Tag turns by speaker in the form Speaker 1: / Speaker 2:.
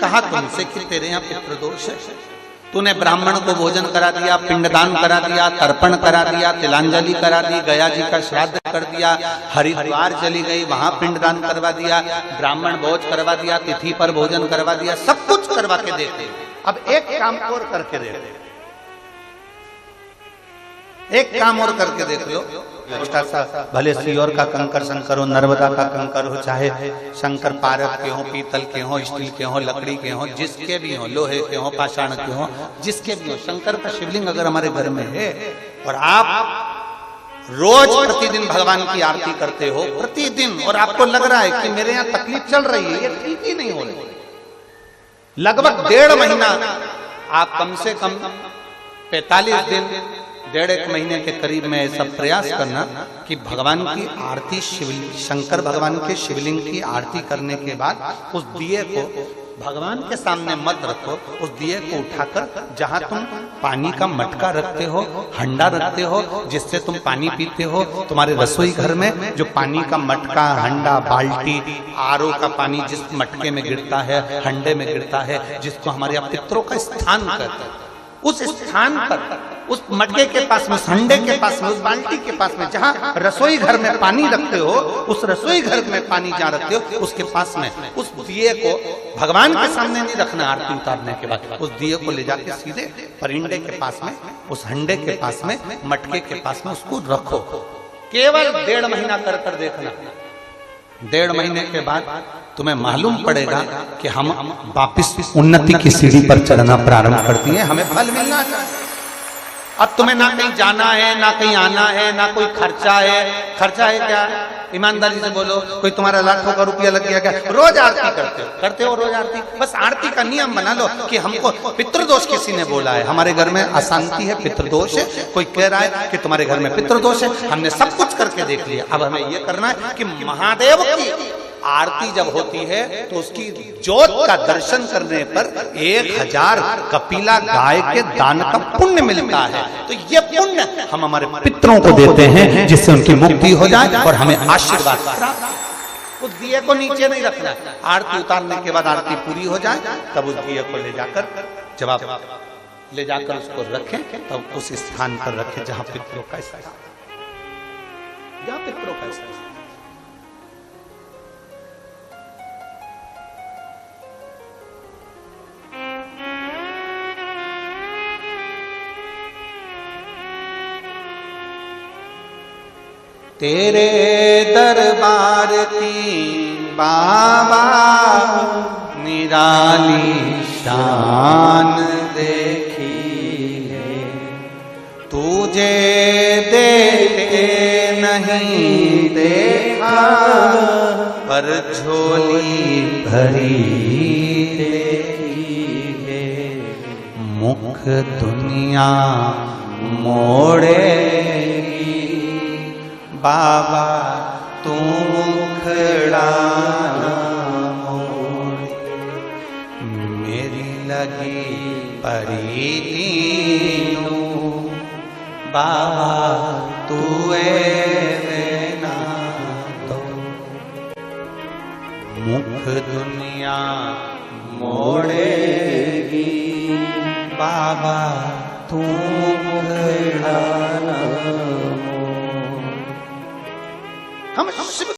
Speaker 1: कहा तुमसे कि तेरे यहाँ पितृदोष है, तूने ब्राह्मण को भोजन करा दिया, पिंडदान करा दिया, तर्पण करा दिया, तिलांजलि करा दी, गया जी का श्राद्ध कर दिया, हरिद्वार चली गई वहां पिंडदान करवा दिया, ब्राह्मण भोज करवा दिया, तिथि पर भोजन करवा दिया, सब कुछ करवा के देते। अब एक काम और करके देख, एक काम और करके देख लो। भले सियोर का कंकर शंकर हो, नर्मदा का कंकर हो, चाहे शंकर पारद के हो, पीतल के हो, स्टील के हो, लकड़ी के हो, जिसके भी हो, लोहे के हो, पाषाण के हो, जिसके भी हो, शंकर का शिवलिंग अगर हमारे घर में है और आप रोज प्रतिदिन भगवान की आरती करते हो प्रतिदिन, और आपको लग रहा है कि मेरे यहाँ तकलीफ चल रही है, ये ठीक ही नहीं हो रही, लगभग 1.5 महीना आप कम से कम 45 दिन 1.5 महीने के करीब में ऐसा प्रयास करना कि भगवान की आरती, शंकर भगवान के शिवलिंग की आरती करने के बाद उस दिए को भगवान के सामने मत रखो, उस दिए को उठाकर जहां तुम पानी का मटका रखते हो, हंडा रखते हो, जिससे तुम पानी पीते हो, तुम्हारे रसोई घर में जो पानी का मटका, हंडा, बाल्टी, आरओ का पानी जिस मटके में गिरता है, हंडे में गिरता है, जिसको हमारे यहाँ पितरों का स्थान कहते हैं, उस स्थान पर, उस मटके के पास में, हंडे के पास में, उस बाल्टी के पास में, जहां रसोई घर में पानी रखते हो, उस रसोई घर में पानी जहां रखते हो, उसके पास में उस दिए को भगवान के सामने नहीं रखना। आरती उतारने के बाद उस दिए को ले जाके सीधे परिंडे के पास में, उस हंडे के पास में, मटके के पास में उसको रखो। केवल 1.5 महीना कर कर देखना। 1.5 महीने के बाद तुम्हें मालूम पड़ेगा कि हम वापिस उन्नति की सीढ़ी पर चढ़ना प्रारंभ करती हैं, हमें फल मिलना चाहिए। अब तुम्हें ना कहीं जाना है, ना कहीं आना है, ना कोई खर्चा है। खर्चा है क्या? ईमानदारी से बोलो, कोई तुम्हारा लाखों का रुपया लग गया क्या? रोज आरती करते हो रोज आरती। बस आरती का नियम बना लो कि हमको पितृदोष किसी ने बोला है, हमारे घर में अशांति है, पितृदोष है, कोई कह रहा है कि तुम्हारे घर में पितृदोष है, हमने सब कुछ करके देख लिया। अब हमें ये करना है कि महादेव की आरती जब होती है तो उसकी ज्योत का दर्शन करने पर 1000 कपिला गाय के दान का पुण्य मिलता है। तो ये पुण्य हम हमारे पितरों को देते हैं, जिससे उनकी मुक्ति हो जाए और हमें आशीर्वाद प्राप्त। उस दिए को नीचे नहीं रखना, आरती उतारने के बाद आरती पूरी हो जाए तब उस दिए को ले जाकर, जब आप ले जाकर उसको रखें तब उस स्थान पर रखें जहां पितरों का स्थान, जहां पितरों का स्थान। तेरे दरबार की बाबा निराली शान देखी है, तुझे देखे नहीं देखा पर झोली भरी देखी है, मुख दुनिया मोड़ेगी बाबा तू मुखड़ा मोड़, मेरी लगी परीती बाबा तू ना दो, मुख दुनिया मोड़ेगी बाबा तू मुखड़ा हम